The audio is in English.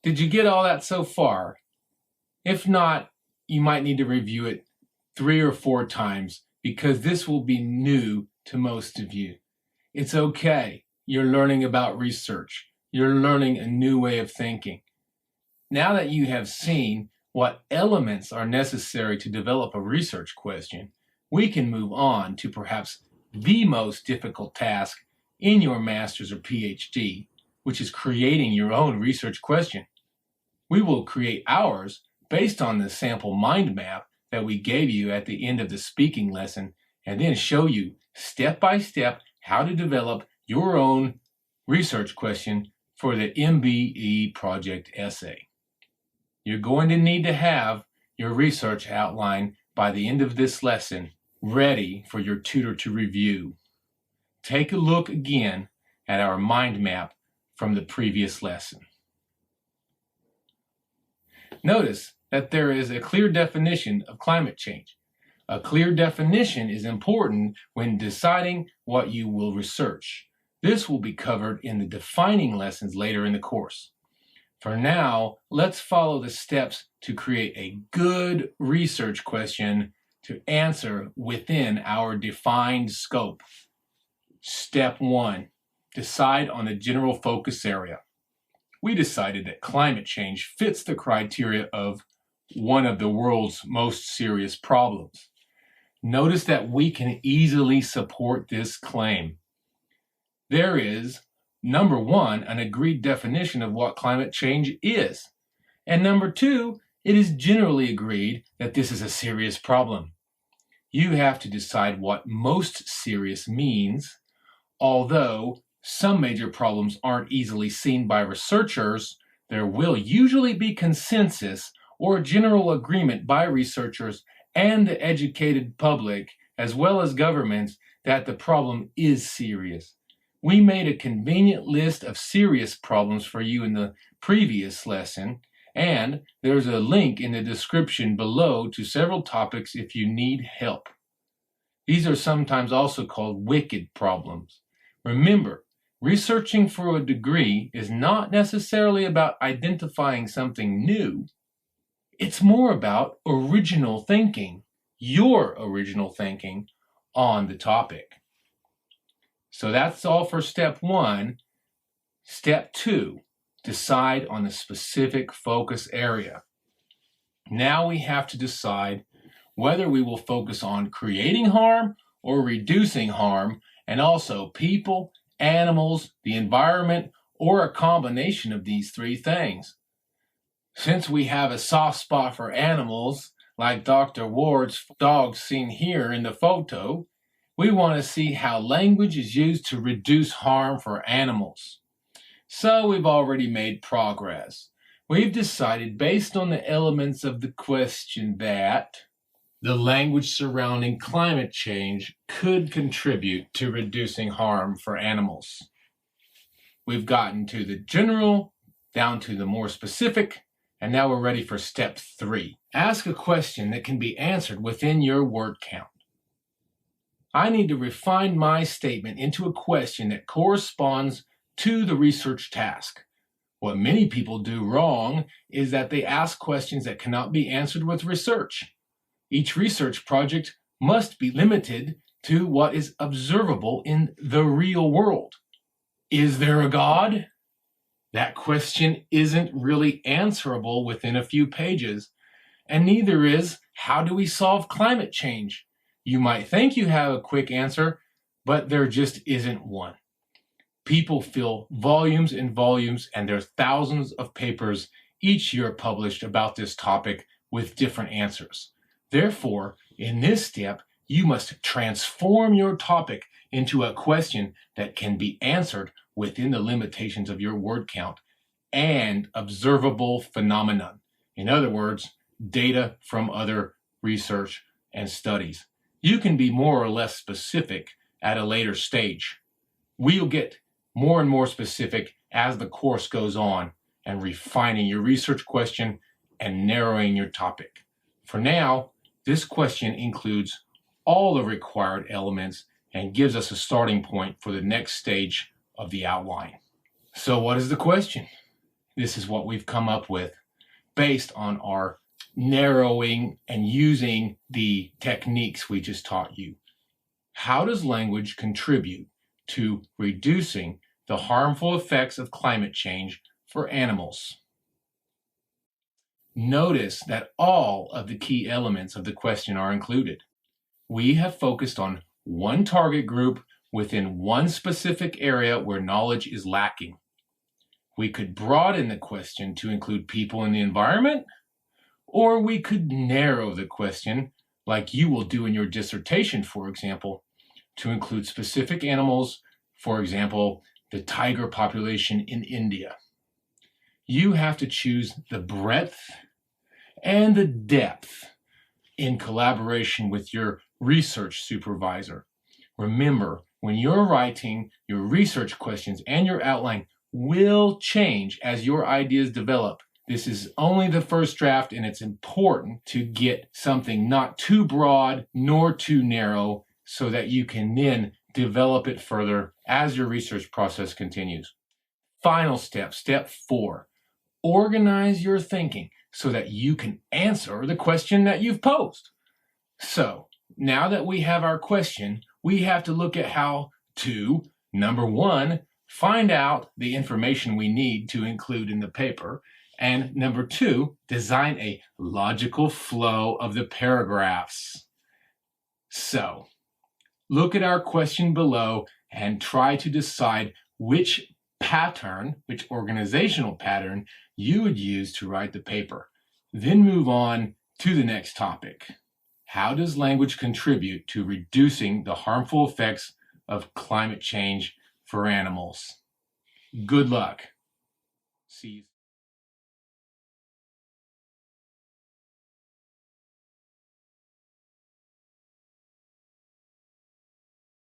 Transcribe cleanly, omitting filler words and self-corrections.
Did you get all that so far? If not, you might need to review it 3 or 4 times because this will be new to most of you. It's okay. You're learning about research. You're learning a new way of thinking. Now that you have seen what elements are necessary to develop a research question, we can move on to perhaps the most difficult task in your master's or PhD, which is creating your own research question. We will create ours based on the sample mind map that we gave you at the end of the speaking lesson, and then show you step by step how to develop your own research question for the MBE Project essay. You're going to need to have your research outline by the end of this lesson ready for your tutor to review. Take a look again at our mind map from the previous lesson. Notice that there is a clear definition of climate change. A clear definition is important when deciding what you will research. This will be covered in the defining lessons later in the course. For now, let's follow the steps to create a good research question to answer within our defined scope. Step 1, decide on the general focus area. We decided that climate change fits the criteria of one of the world's most serious problems. Notice that we can easily support this claim. There is, number 1, an agreed definition of what climate change is. And number 2, it is generally agreed that this is a serious problem. You have to decide what most serious means, although some major problems aren't easily seen by researchers. There will usually be consensus or general agreement by researchers and the educated public, as well as governments, that the problem is serious. We made a convenient list of serious problems for you in the previous lesson, and there's a link in the description below to several topics if you need help. These are sometimes also called wicked problems. Remember, researching for a degree is not necessarily about identifying something new. It's more about original thinking, your original thinking on the topic. So that's all for step 1. Step 2, decide on the specific focus area. Now we have to decide whether we will focus on creating harm or reducing harm, and also people, animals, the environment, or a combination of these 3 things. Since we have a soft spot for animals, like Dr. Ward's dog seen here in the photo, we want to see how language is used to reduce harm for animals. So we've already made progress. We've decided based on the elements of the question that the language surrounding climate change could contribute to reducing harm for animals. We've gotten to the general, down to the more specific, and now we're ready for step 3. Ask a question that can be answered within your word count. I need to refine my statement into a question that corresponds to the research task. What many people do wrong is that they ask questions that cannot be answered with research. Each research project must be limited to what is observable in the real world. Is there a God? That question isn't really answerable within a few pages, and neither is how do we solve climate change? You might think you have a quick answer, but there just isn't one. People fill volumes and volumes, and there's thousands of papers each year published about this topic with different answers. Therefore, in this step, you must transform your topic into a question that can be answered within the limitations of your word count and observable phenomenon. In other words, data from other research and studies. You can be more or less specific at a later stage. We'll get more and more specific as the course goes on and refining your research question and narrowing your topic. For now, this question includes all the required elements and gives us a starting point for the next stage of the outline. So what is the question? This is what we've come up with based on our narrowing and using the techniques we just taught you. How does language contribute to reducing the harmful effects of climate change for animals? Notice that all of the key elements of the question are included. We have focused on one target group within one specific area where knowledge is lacking. We could broaden the question to include people in the environment, or we could narrow the question, like you will do in your dissertation, for example, to include specific animals, for example, the tiger population in India. You have to choose the breadth and the depth in collaboration with your research supervisor. Remember, when you're writing, your research questions and your outline will change as your ideas develop. This is only the first draft, and it's important to get something not too broad nor too narrow so that you can then develop it further as your research process continues. Final step, step 4, organize your thinking so that you can answer the question that you've posed. So now that we have our question, we have to look at how to, number 1, find out the information we need to include in the paper, and number 2, design a logical flow of the paragraphs. So, look at our question below and try to decide which pattern, which organizational pattern you would use to write the paper. Then move on to the next topic. How does language contribute to reducing the harmful effects of climate change for animals? Good luck. See you.